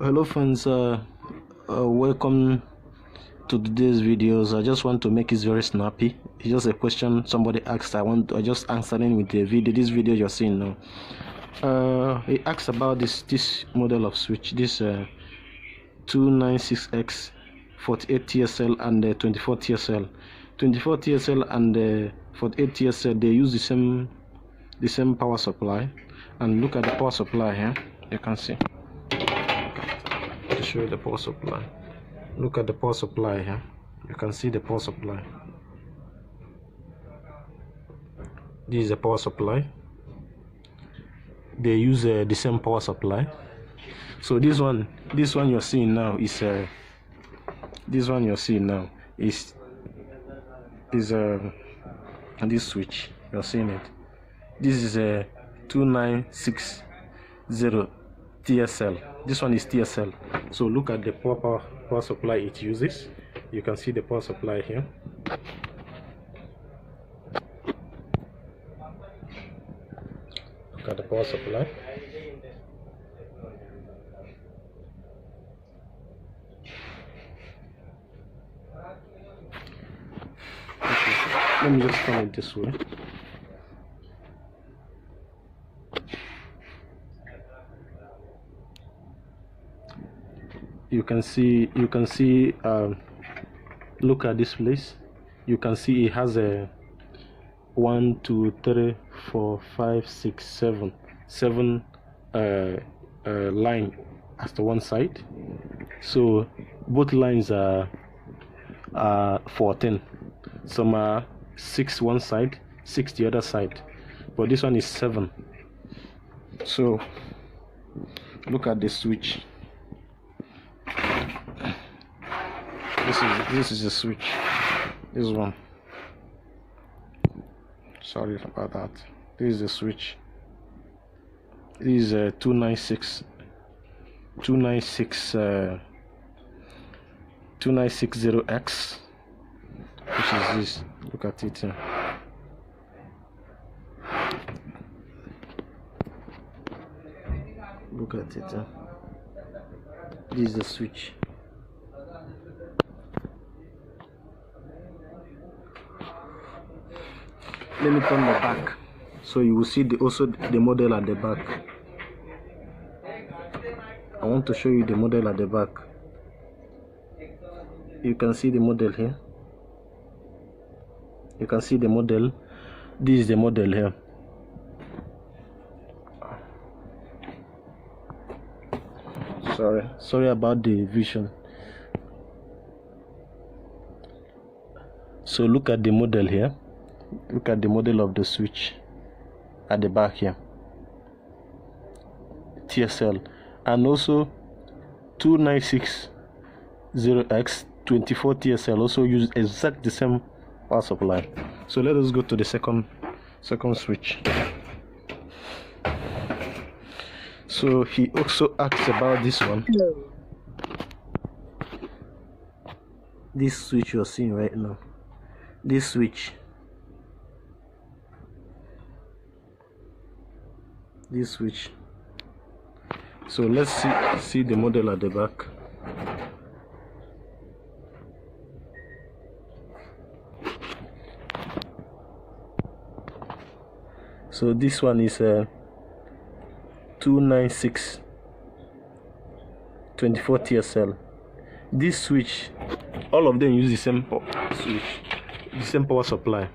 Hello friends, welcome to today's videos. I just want to make it very snappy. It's just a question somebody asked. I just answering with the video. This video you're seeing now. He asked about this model of switch, this 296X 48 TSL and 24 TSL. 24 TSL and 48 TSL, they use the same power supply. And look at the power supply here. You can see. To show you the power supply. Look at the power supply here. You can see the power supply. This is the power supply. They use the same power supply. So this one you're seeing now is this switch. You're seeing it. This is a 2960 TSL. This one is TSL. So look at the power supply it uses. You can see the power supply here. Look at the power supply. Okay. Let me just turn it this way. You can see look at this place. You can see it has a 1 2 3 4 5 6 7 line as to one side. So both lines are 14. Some are 6 one side, 6 the other side, but this one is 7. So look at the switch. This is the switch. This one. Sorry about that. This is the switch. This is a 296 2960X, which is this. Look at it here. Look at it here. This is the switch. Let me turn the back so you will see also the model at the back. I want to show you the model at the back. You can see the model here. You can see the model. This is the model here. Sorry about the vision. So look at the model here. Look at the model of the switch at the back here. TSL, and also 2960X 24 TSL also use exactly the same power supply. So let us go to the second switch. So he also asked about this one. This switch you're seeing right now. This switch. So let's see the model at the back. So this one is a 296 24 TSL. This switch, all of them use the same power supply.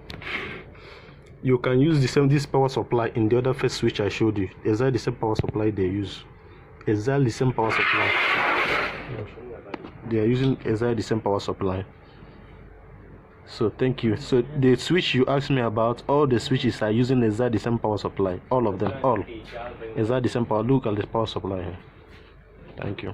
You can use this power supply in the other first switch I showed you. Exactly the same power supply they use. Exactly the same power supply. They are using exactly the same power supply. So thank you. So the switch you asked me about, all the switches are using exactly the same power supply. All of them, all exactly the same power. Look at the power supply here. Thank you.